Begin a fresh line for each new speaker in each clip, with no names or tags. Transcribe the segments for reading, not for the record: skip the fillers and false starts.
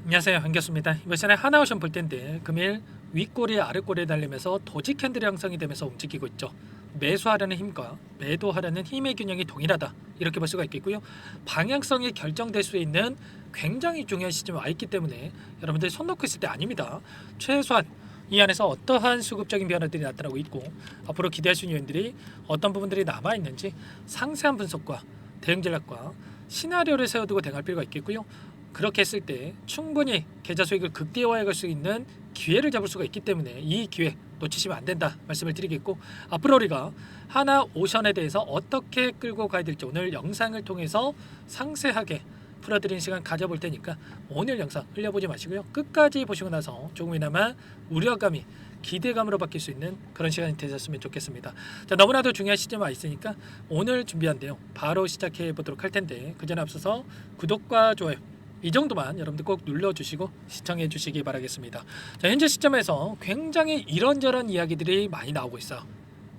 안녕하세요, 반갑습니다. 이번 시간에 하나오션 볼 텐데 금일 윗꼬리 아랫꼬리에 달리면서 도직 캔들이 형성이 되면서 움직이고 있죠. 매수하려는 힘과 매도하려는 힘의 균형이 동일하다, 이렇게 볼 수가 있겠고요. 방향성이 결정될 수 있는 굉장히 중요한 시점에 와 있기 때문에 여러분들 손 놓고 있을 때 아닙니다. 최소한 이 안에서 어떠한 수급적인 변화들이 나타나고 있고 앞으로 기대할 수 있는 요인들이 어떤 부분들이 남아 있는지 상세한 분석과 대응 전략과 시나리오를 세워두고 대응할 필요가 있겠고요. 그렇게 했을 때 충분히 계좌 수익을 극대화해 갈 수 있는 기회를 잡을 수가 있기 때문에 이 기회 놓치시면 안 된다 말씀을 드리겠고, 앞으로 우리가 하나오션에 대해서 어떻게 끌고 가야 될지 오늘 영상을 통해서 상세하게 풀어드리는 시간 가져볼 테니까 오늘 영상 흘려보지 마시고요, 끝까지 보시고 나서 조금이나마 우려감이 기대감으로 바뀔 수 있는 그런 시간이 되셨으면 좋겠습니다. 자, 너무나도 중요한 시점에 와 있으니까 오늘 준비한 내용 바로 시작해 보도록 할 텐데, 그 전에 앞서서 구독과 좋아요 이 정도만 여러분들 꼭 눌러주시고 시청해 주시기 바라겠습니다. 자, 현재 시점에서 굉장히 이런저런 이야기들이 많이 나오고 있어요.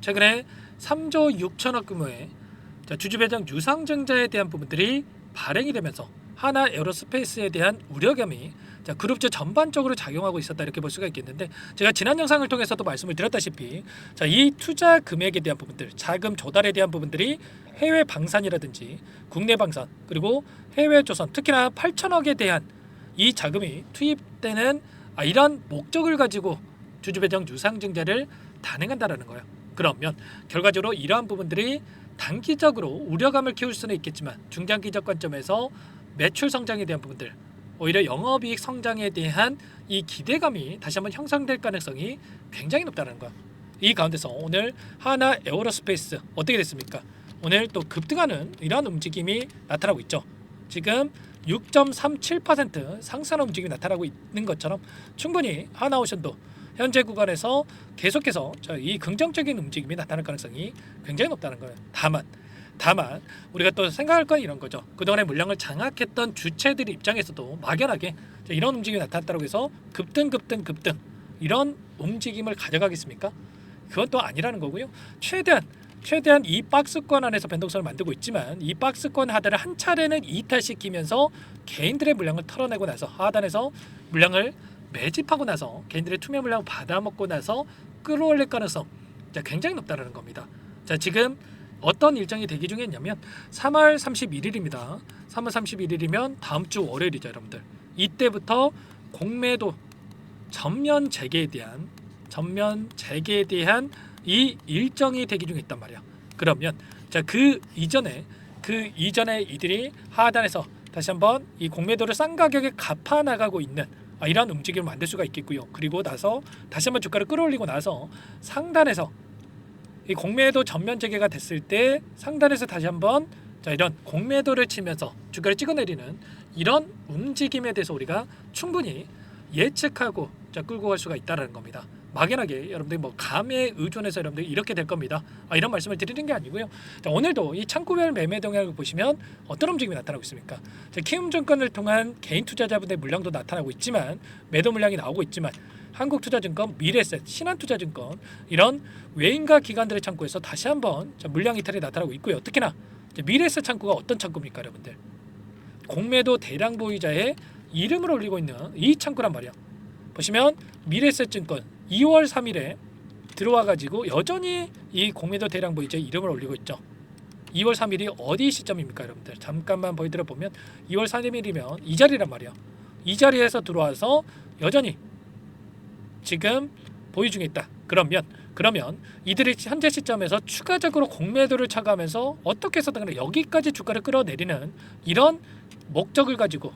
최근에 3조 6천억 규모의 주주 배당 유상증자에 대한 부분들이 발행이 되면서 하나 에어로스페이스에 대한 우려감이 그룹주 전반적으로 작용하고 있었다, 이렇게 볼 수가 있겠는데, 제가 지난 영상을 통해서도 말씀을 드렸다시피 이 투자 금액에 대한 부분들, 자금 조달에 대한 부분들이 해외 방산이라든지 국내 방산, 그리고 해외 조선, 특히나 8천억에 대한 이 자금이 투입되는 이런 목적을 가지고 주주 배당 유상증자를 단행한다라는 거예요. 그러면 결과적으로 이러한 부분들이 단기적으로 우려감을 키울 수는 있겠지만 중장기적 관점에서 매출 성장에 대한 부분들, 오히려 영업이익 성장에 대한 이 기대감이 다시 한번 형성될 가능성이 굉장히 높다는 거. 이 가운데서 오늘 하나 에어로스페이스 어떻게 됐습니까? 오늘 또 급등하는 이런 움직임이 나타나고 있죠. 지금 6.37% 상승하는 움직임이 나타나고 있는 것처럼 충분히 하나오션도 현재 구간에서 계속해서 이 긍정적인 움직임이 나타날 가능성이 굉장히 높다는 거예요. 다만 우리가 또 생각할 건 이런 거죠. 그동안에 물량을 장악했던 주체들 입장에서도 막연하게 이런 움직임이 나타났다고 해서 급등 이런 움직임을 가져가겠습니까? 그건 또 아니라는 거고요. 최대한 이 박스권 안에서 변동성을 만들고 있지만 이 박스권 하단을 한 차례는 이탈시키면서 개인들의 물량을 털어내고 나서 하단에서 물량을 매집하고 나서 개인들의 투매 물량을 받아먹고 나서 끌어올릴 가능성 굉장히 높다는 겁니다. 자, 지금 어떤 일정이 대기 중에 있냐면 3월 31일입니다. 3월 31일이면 다음 주 월요일이죠, 여러분들. 이때부터 공매도 전면 재개에 대한 이 일정이 대기 중에 있단 말이야. 그러면 그 이전에 이들이 하단에서 다시 한번 이 공매도를 싼 가격에 갚아 나가고 있는 이런 움직임을 만들 수가 있겠고요. 그리고 나서 다시 한번 주가를 끌어올리고 나서 상단에서 이 공매도 전면 재개가 됐을 때 상단에서 다시 한번 이런 공매도를 치면서 주가를 찍어내리는 이런 움직임에 대해서 우리가 충분히 예측하고 끌고 갈 수가 있다는 겁니다. 막연하게 여러분들이 감에 의존해서 여러분들이 이렇게 될 겁니다, 이런 말씀을 드리는 게 아니고요. 오늘도 이 창구별 매매 동향을 보시면 어떤 움직임이 나타나고 있습니까? 키움증권을 통한 개인 투자자분들의 물량도 나타나고 있지만, 매도 물량이 나오고 있지만, 한국투자증권, 미래에셋, 신한투자증권 이런 외인과 기관들의 창구에서 다시 한번 물량 이탈이 나타나고 있고요. 특히나 미래에셋 창구가 어떤 창구입니까, 여러분들? 공매도 대량 보유자의 이름을 올리고 있는 이 창구란 말이야. 보시면 미래에셋증권 2월 3일에 들어와가지고 여전히 이 공매도 대량 보유자의 이름을 올리고 있죠. 2월 3일이 어디 시점입니까, 여러분들? 잠깐만 보여드려 보면 2월 3일이면 이 자리란 말이야. 이 자리에서 들어와서 여전히 지금 보유 중에 있다. 그러면 이들이 현재 시점에서 추가적으로 공매도를 쳐가면서 어떻게 해서든 간에 여기까지 주가를 끌어내리는 이런 목적을 가지고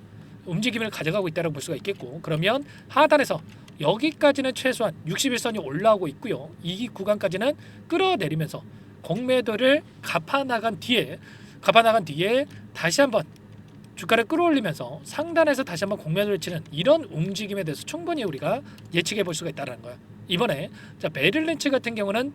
움직임을 가져가고 있다고 볼 수가 있겠고, 그러면 하단에서 여기까지는 최소한 61선이 올라오고 있고요. 이 구간까지는 끌어내리면서 공매도를 갚아 나간 뒤에 다시 한번 주가를 끌어올리면서 상단에서 다시 한번 공매도를 치는 이런 움직임에 대해서 충분히 우리가 예측해 볼 수가 있다는 거예요. 이번에 메릴린치 같은 경우는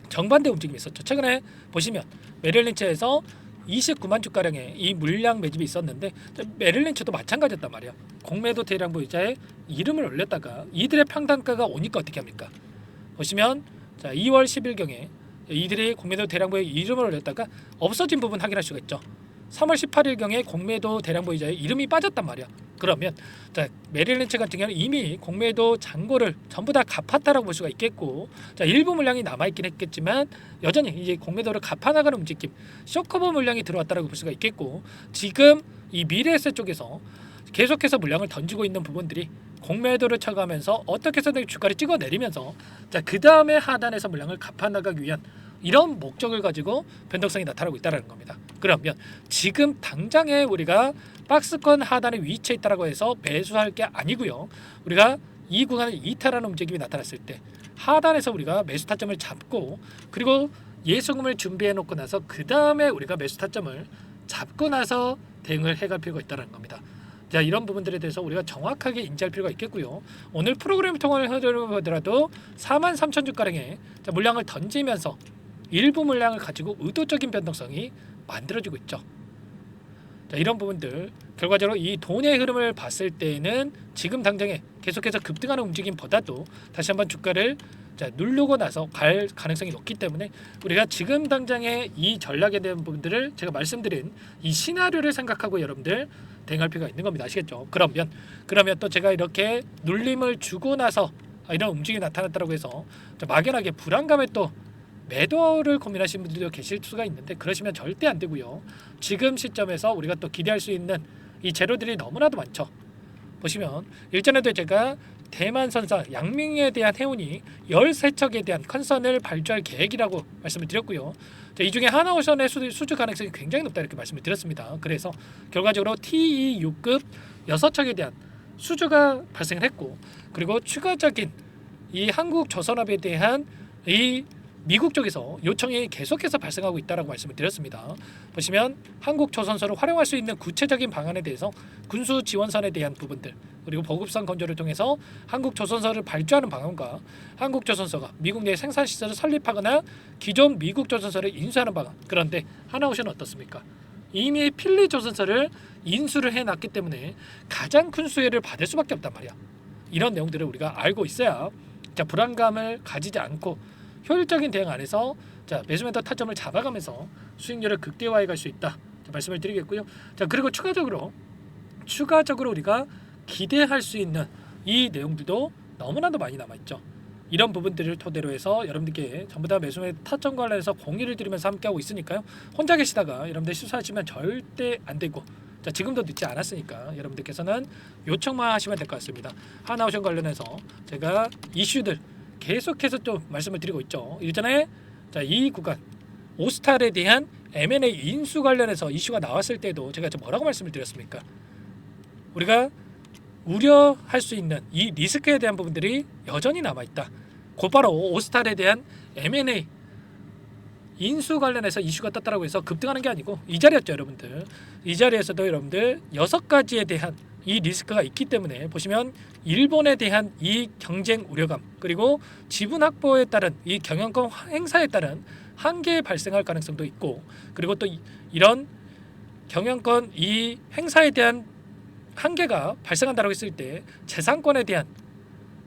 정반대 움직임이 있었죠. 최근에 보시면 메릴린치에서 29만 주가량의 이 물량 매집이 있었는데 메릴린치도 마찬가지였단 말이야. 공매도 대량 보유자의 이름을 올렸다가 이들의 평단가가 오니까 어떻게 합니까? 보시면 2월 10일경에 이들이 공매도 대량 보유 이름을 올렸다가 없어진 부분 확인할 수가 있죠. 3월 18일경에 공매도 대량 보유자의 이름이 빠졌단 말이야. 그러면 자, 메릴 린치 같은 경우는 이미 공매도 잔고를 전부 다 갚았다라고 볼 수가 있겠고, 자, 일부 물량이 남아있긴 했겠지만 여전히 이제 공매도를 갚아나가는 움직임, 쇼커버 물량이 들어왔다라고 볼 수가 있겠고, 지금 이 미래에셋 쪽에서 계속해서 물량을 던지고 있는 부분들이 공매도를 쳐가면서 어떻게 해서든 주가를 찍어내리면서, 자, 그 다음에 하단에서 물량을 갚아나가기 위한 이런 목적을 가지고 변동성이 나타나고 있다는 겁니다. 그러면 지금 당장에 우리가 박스권 하단에 위치해 있다라고 해서 매수할 게 아니고요. 우리가 이 구간을 이탈하는 움직임이 나타났을 때 하단에서 우리가 매수 타점을 잡고, 그리고 예수금을 준비해 놓고 나서 그 다음에 우리가 매수 타점을 잡고 나서 대응을 해갈 필요가 있다는 겁니다. 자, 이런 부분들에 대해서 우리가 정확하게 인지할 필요가 있겠고요. 오늘 프로그램 통화를 하더라도 43,000주가량의 물량을 던지면서 일부 물량을 가지고 의도적인 변동성이 만들어지고 있죠. 자, 이런 부분들 결과적으로 이 돈의 흐름을 봤을 때는 지금 당장에 계속해서 급등하는 움직임보다도 다시 한번 주가를 누르고 나서 갈 가능성이 높기 때문에 우리가 지금 당장에 이 전략에 대한 부분들을 제가 말씀드린 이 시나리오를 생각하고 여러분들 대응할 필요가 있는 겁니다. 아시겠죠? 그러면 또 제가 이렇게 눌림을 주고 나서 이런 움직임이 나타났다고 해서 막연하게 불안감에 또 매도를 고민하시는 분들도 계실 수가 있는데, 그러시면 절대 안 되고요. 지금 시점에서 우리가 또 기대할 수 있는 이 재료들이 너무나도 많죠. 보시면 일전에도 제가 대만 선사 양밍에 대한 해운이 13척에 대한 컨선을 발주할 계획이라고 말씀을 드렸고요. 이 중에 하나오션의 수주 가능성이 굉장히 높다 이렇게 말씀을 드렸습니다. 그래서 결과적으로 TE6급 6척에 대한 수주가 발생을 했고, 그리고 추가적인 이 한국조선업에 대한 이 미국 쪽에서 요청이 계속해서 발생하고 있다라고 말씀을 드렸습니다. 보시면 한국조선소를 활용할 수 있는 구체적인 방안에 대해서 군수 지원선에 대한 부분들, 그리고 보급선 건조를 통해서 한국조선소를 발주하는 방안과 한국조선소가 미국 내 생산 시설을 설립하거나 기존 미국 조선소를 인수하는 방안. 그런데 하나오션은 어떻습니까? 이미 필리 조선소를 인수를 해놨기 때문에 가장 큰 수혜를 받을 수밖에 없단 말이야. 이런 내용들을 우리가 알고 있어야 불안감을 가지지 않고 효율적인 대응 안에서 매수매도 타점을 잡아가면서 수익률을 극대화해 갈 수 있다 말씀을 드리겠고요. 그리고 추가적으로 우리가 기대할 수 있는 이 내용들도 너무나도 많이 남아있죠. 이런 부분들을 토대로 해서 여러분들께 전부 다 매수매 타점 관련해서 공유를 드리면서 함께하고 있으니까요. 혼자 계시다가 여러분들 실수하시면 절대 안 되고, 지금도 늦지 않았으니까 여러분들께서는 요청만 하시면 될 것 같습니다. 하나오션 관련해서 제가 이슈들 계속해서 좀 말씀을 드리고 있죠. 일전에 이 구간 오스탈에 대한 M&A 인수 관련해서 이슈가 나왔을 때도 제가 뭐라고 말씀을 드렸습니까? 우리가 우려할 수 있는 이 리스크에 대한 부분들이 여전히 남아있다. 곧바로 오스탈에 대한 M&A 인수 관련해서 이슈가 떴다고 해서 급등하는 게 아니고 이 자리였죠, 여러분들. 이 자리에서도 여러분들 6가지에 대한 이 리스크가 있기 때문에 보시면 일본에 대한 이 경쟁 우려감, 그리고 지분 확보에 따른 이 경영권 행사에 따른 한계 발생할 가능성도 있고, 그리고 또 이런 경영권 이 행사에 대한 한계가 발생한다고 했을 때 재산권에 대한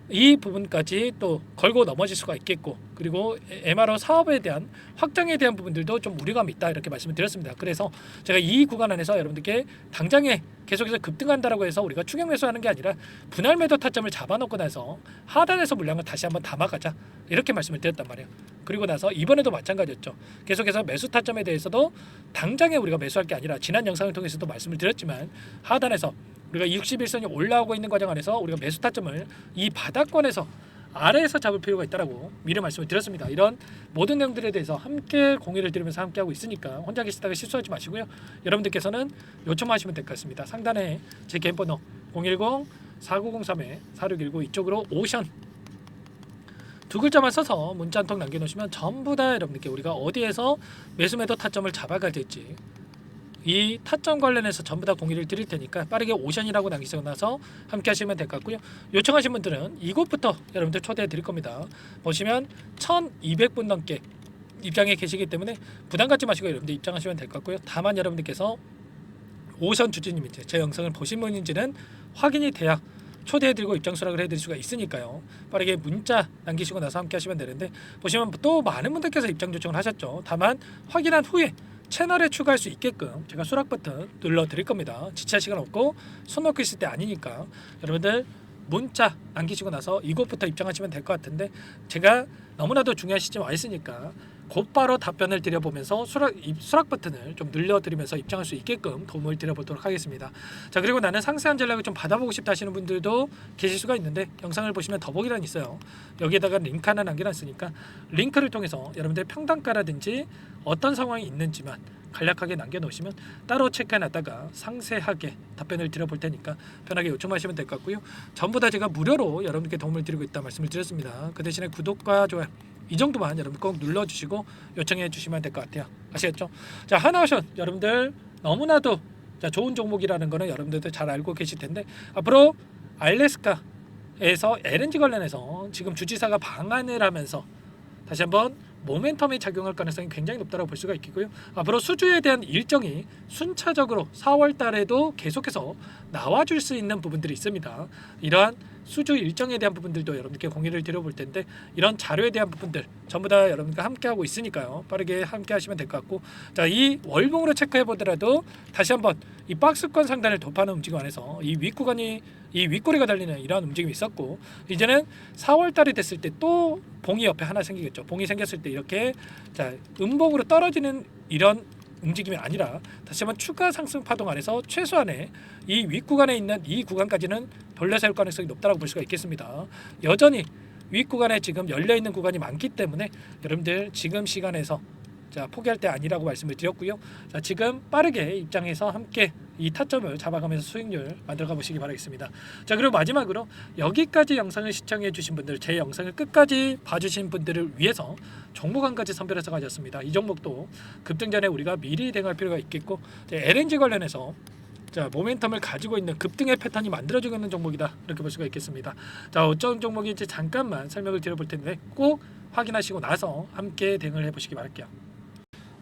이 부분까지 또 걸고 넘어질 수가 있겠고, 그리고 MRO 사업에 대한 확장에 대한 부분들도 좀 우려감이 있다 이렇게 말씀을 드렸습니다. 그래서 제가 이 구간 안에서 여러분들께 당장에 계속해서 급등한다라고 해서 우리가 추격 매수하는 게 아니라 분할 매도 타점을 잡아놓고 나서 하단에서 물량을 다시 한번 담아가자 이렇게 말씀을 드렸단 말이에요. 그리고 나서 이번에도 마찬가지였죠. 계속해서 매수 타점에 대해서도 당장에 우리가 매수할 게 아니라 지난 영상을 통해서도 말씀을 드렸지만 하단에서 우리가 61선이 올라오고 있는 과정 안에서 우리가 매수 타점을 이 바닥권에서 아래에서 잡을 필요가 있다라고 미리 말씀을 드렸습니다. 이런 모든 내용들에 대해서 함께 공유를 드리면서 함께하고 있으니까 혼자 계시다가 실수하지 마시고요. 여러분들께서는 요청만 하시면 될 것 같습니다. 상단에 제 개인 번호 010-4903-4619 이쪽으로 오션 두 글자만 써서 문자 한 통 남겨놓으시면 전부 다 여러분들께 우리가 어디에서 매수매도 타점을 잡아가야 될지 이 타점 관련해서 전부 다 공유를 드릴 테니까 빠르게 오션이라고 남기시고 나서 함께 하시면 될 것 같고요. 요청하신 분들은 이곳부터 여러분들 초대해 드릴 겁니다. 보시면 1200분 넘게 입장에 계시기 때문에 부담 갖지 마시고 여러분들 입장하시면 될 것 같고요. 다만 여러분들께서 오션 주주님인지 제 영상을 보신 분인지는 확인이 돼야 초대해드리고 입장 수락을 해드릴 수가 있으니까요. 빠르게 문자 남기시고 나서 함께 하시면 되는데, 보시면 또 많은 분들께서 입장 요청을 하셨죠. 다만 확인한 후에 채널에 추가할 수 있게끔 제가 수락 버튼 눌러 드릴 겁니다. 지체할 시간 없고 손 놓고 있을 때 아니니까 여러분들 문자 남기시고 나서 이것부터 입장하시면 될 것 같은데, 제가 너무나도 중요한 시점에 와 있으니까 곧바로 답변을 드려보면서 수락 버튼을 좀 눌러드리면서 입장할 수 있게끔 도움을 드려보도록 하겠습니다. 자, 그리고 나는 상세한 전략을 좀 받아보고 싶다 하시는 분들도 계실 수가 있는데, 영상을 보시면 더보기란이 있어요. 여기에다가 링크 하나 남겨놨으니까 링크를 통해서 여러분들 평단가라든지 어떤 상황이 있는지만 간략하게 남겨놓으시면 따로 체크해놨다가 상세하게 답변을 드려볼 테니까 편하게 요청하시면 될 것 같고요. 전부 다 제가 무료로 여러분께 도움을 드리고 있다 말씀을 드렸습니다. 그 대신에 구독과 좋아요 이 정도만 여러분 꼭 눌러주시고 요청해 주시면 될 것 같아요. 아시겠죠? 자, 하나오션 여러분들 너무나도 좋은 종목이라는 거는 여러분들도 잘 알고 계실 텐데, 앞으로 알래스카에서 LNG 관련해서 지금 주지사가 방한을 하면서 다시 한번 모멘텀이 작용할 가능성이 굉장히 높다고 볼 수가 있겠고요. 앞으로 수주에 대한 일정이 순차적으로 4월 달에도 계속해서 나와줄 수 있는 부분들이 있습니다. 이러한 수주 일정에 대한 부분들도 여러분께 공유를 드려볼 텐데, 이런 자료에 대한 부분들 전부 다 여러분과 함께 하고 있으니까요. 빠르게 함께 하시면 될 것 같고, 자, 이 월봉으로 체크해 보더라도 다시 한번 이 박스권 상단을 돌파하는 움직임 안에서 이 윗꼬리가 달리는 이러한 움직임이 있었고, 이제는 4월 달이 됐을 때 또 봉이 옆에 하나 생기겠죠. 봉이 생겼을 때 이렇게 음봉으로 떨어지는 이런 움직임이 아니라 다시 한번 추가 상승 파동 안에서 최소한의 이 윗구간에 있는 이 구간까지는 돌려세울 가능성이 높다고 볼 수가 있겠습니다. 여전히 윗구간에 지금 열려있는 구간이 많기 때문에 여러분들 지금 시간에서 포기할 때 아니라고 말씀을 드렸고요. 자, 지금 빠르게 입장해서 함께 이 타점을 잡아가면서 수익률 만들어가 보시기 바라겠습니다. 자, 그리고 마지막으로 여기까지 영상을 시청해 주신 분들, 제 영상을 끝까지 봐주신 분들을 위해서 종목 한 가지 선별해서 가졌습니다. 이 종목도 급등 전에 우리가 미리 대응할 필요가 있겠고, LNG 관련해서 모멘텀을 가지고 있는 급등의 패턴이 만들어지고 있는 종목이다, 이렇게 볼 수가 있겠습니다. 자, 어떤 종목인지 잠깐만 설명을 드려볼 텐데 꼭 확인하시고 나서 함께 대응을 해보시기 바랄게요.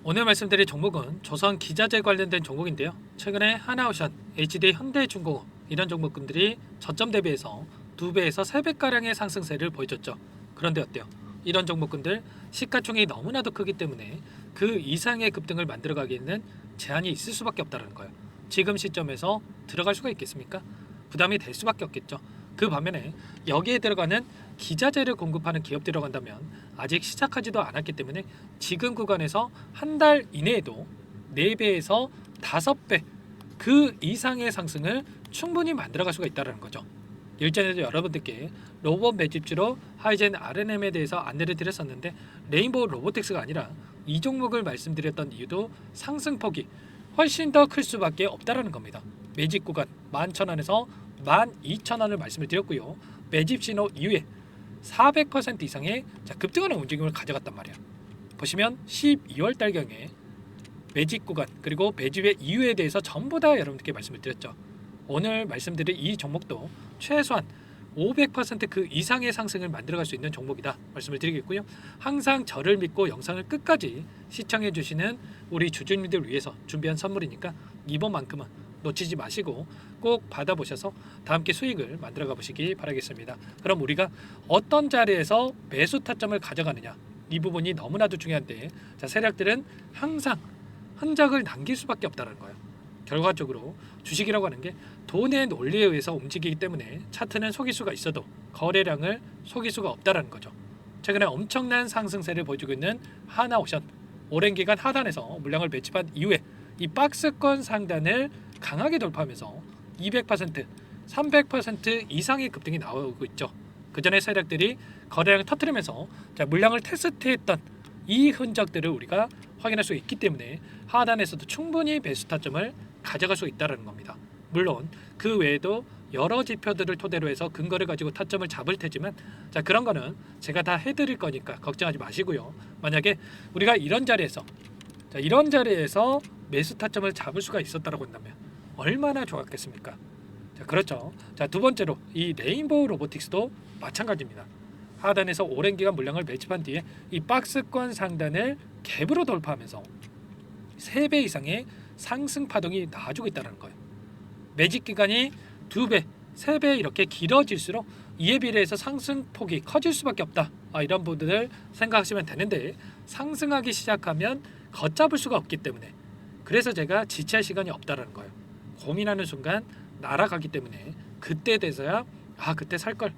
오늘 말씀드릴 종목은 조선 기자재 관련된 종목인데요. 최근에 하나오션, HD 현대중공업 이런 종목군들이 저점 대비해서 2배에서 3배가량의 상승세를 보여줬죠. 그런데 어때요? 이런 종목군들 시가총액이 너무나도 크기 때문에 그 이상의 급등을 만들어가기에는 제한이 있을 수밖에 없다는 거예요. 지금 시점에서 들어갈 수가 있겠습니까? 부담이 될 수밖에 없겠죠. 그 반면에 여기에 들어가는 기자재를 공급하는 기업 들어간다면 아직 시작하지도 않았기 때문에 지금 구간에서 한 달 이내에도 4배에서 5배 그 이상의 상승을 충분히 만들어갈 수가 있다는 거죠. 일전에도 여러분들께 로봇 매집주로 하이젠 R&M에 대해서 안내를 드렸었는데, 레인보우 로보틱스가 아니라 이 종목을 말씀드렸던 이유도 상승폭이 훨씬 더 클 수밖에 없다라는 겁니다. 매집 구간 11,000원에서 12,000원을 말씀을 드렸고요. 매집 신호 이후에 400% 이상의 급등하는 움직임을 가져갔단 말이야. 보시면 12월 달경에 매집 구간 그리고 매집의 이유에 대해서 전부 다 여러분들께 말씀을 드렸죠. 오늘 말씀드린 이 종목도 최소한 500% 그 이상의 상승을 만들어갈 수 있는 종목이다 말씀을 드리겠고요. 항상 저를 믿고 영상을 끝까지 시청해 주시는 우리 주주님들 위해서 준비한 선물이니까 이번만큼은 놓치지 마시고 꼭 받아보셔서 다 함께 수익을 만들어가 보시기 바라겠습니다. 그럼 우리가 어떤 자리에서 매수 타점을 가져가느냐, 이 부분이 너무나도 중요한데, 세력들은 항상 흔적을 남길 수밖에 없다는 거예요. 결과적으로 주식이라고 하는 게 돈의 논리에 의해서 움직이기 때문에 차트는 속일 수가 있어도 거래량을 속일 수가 없다는 거죠. 최근에 엄청난 상승세를 보여주고 있는 하나오션, 오랜 기간 하단에서 물량을 매집한 이후에 이 박스권 상단을 강하게 돌파하면서 200%, 300% 이상의 급등이 나오고 있죠. 그 전에 세력들이 거래량을 터뜨리면서 물량을 테스트했던 이 흔적들을 우리가 확인할 수 있기 때문에 하단에서도 충분히 매수 타점을 가져갈 수 있다는 겁니다. 물론 그 외에도 여러 지표들을 토대로 해서 근거를 가지고 타점을 잡을 테지만, 그런 거는 제가 다 해드릴 거니까 걱정하지 마시고요. 만약에 우리가 이런 자리에서 매수 타점을 잡을 수가 있었다고 한다면 얼마나 좋았겠습니까? 그렇죠. 두 번째로 이 레인보우 로보틱스도 마찬가지입니다. 하단에서 오랜 기간 물량을 매집한 뒤에 이 박스권 상단을 갭으로 돌파하면서 3배 이상의 상승 파동이 나와주고 있다는 거예요. 매집 기간이 2배, 3배 이렇게 길어질수록 이에 비례해서 상승폭이 커질 수밖에 없다. 이런 부분을 생각하시면 되는데, 상승하기 시작하면 걷잡을 수가 없기 때문에 그래서 제가 지체할 시간이 없다라는 거예요. 고민하는 순간 날아가기 때문에 그때 돼서야 그때 살 걸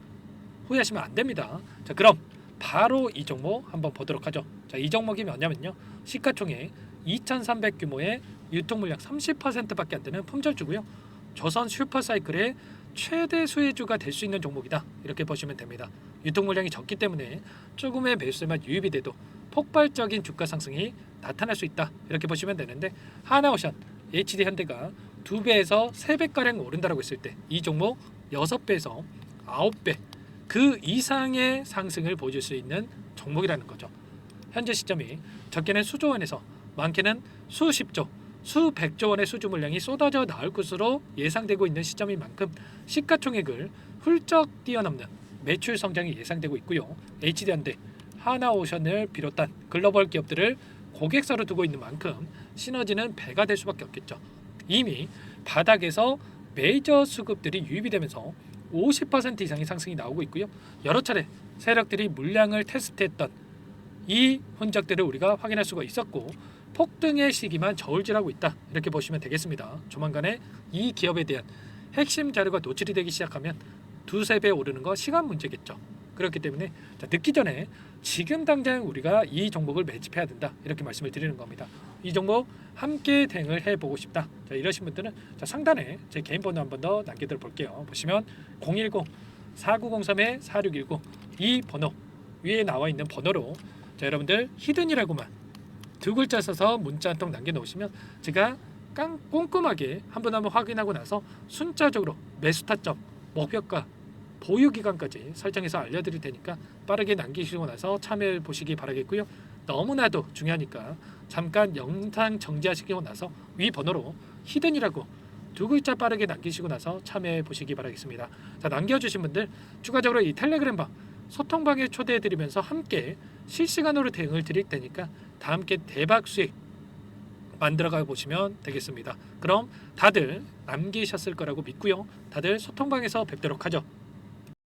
후회하시면 안 됩니다. 자, 그럼 바로 이 종목 한번 보도록 하죠. 자, 이 종목이 뭐냐면요. 시가총액 2,300 규모의 유통 물량 30%밖에 안 되는 품절주고요. 조선 슈퍼사이클의 최대 수혜주가 될 수 있는 종목이다. 이렇게 보시면 됩니다. 유통 물량이 적기 때문에 조금의 매수세만 유입이 돼도 폭발적인 주가 상승이 나타날 수 있다. 이렇게 보시면 되는데 하나오션, HD현대가 2배에서 3배가량 오른다라고 했을 때 이 종목 6배에서 9배 그 이상의 상승을 보여줄 수 있는 종목이라는 거죠. 현재 시점이 적게는 수조 원에서 많게는 수십조, 수백조 원의 수주 물량이 쏟아져 나올 것으로 예상되고 있는 시점인 만큼 시가총액을 훌쩍 뛰어넘는 매출 성장이 예상되고 있고요. HD현대, 하나오션을 비롯한 글로벌 기업들을 고객사로 두고 있는 만큼 시너지는 배가 될 수밖에 없겠죠. 이미 바닥에서 메이저 수급들이 유입이 되면서 50% 이상의 상승이 나오고 있고요. 여러 차례 세력들이 물량을 테스트했던 이 흔적들을 우리가 확인할 수가 있었고 폭등의 시기만 저울질하고 있다. 이렇게 보시면 되겠습니다. 조만간에 이 기업에 대한 핵심 자료가 노출이 되기 시작하면 두세 배 오르는 거 시간 문제겠죠. 그렇기 때문에 늦기 전에 지금 당장 우리가 이 종목을 매집해야 된다. 이렇게 말씀을 드리는 겁니다. 이 종목 함께 대응을 해보고 싶다. 자, 이러신 분들은 상단에 제 개인 번호 한 번 더 남겨드려 볼게요. 보시면 010-4903-4619 이 번호 위에 나와 있는 번호로 여러분들 히든이라고만 두 글자 써서 문자 한 통 남겨놓으시면 제가 꼼꼼하게 한번 확인하고 나서 순차적으로 매수 타점, 목표가, 보유 기간까지 설정해서 알려드릴 테니까 빠르게 남기시고 나서 참여해 보시기 바라겠고요. 너무나도 중요하니까 잠깐 영상 정지하시고 나서 위 번호로 히든이라고 두 글자 빠르게 남기시고 나서 참여해 보시기 바라겠습니다. 자, 남겨주신 분들 추가적으로 이 텔레그램방 소통방에 초대해 드리면서 함께 실시간으로 대응을 드릴 테니까 다 함께 대박 수익 만들어가 보시면 되겠습니다. 그럼 다들 남기셨을 거라고 믿고요. 다들 소통방에서 뵙도록 하죠.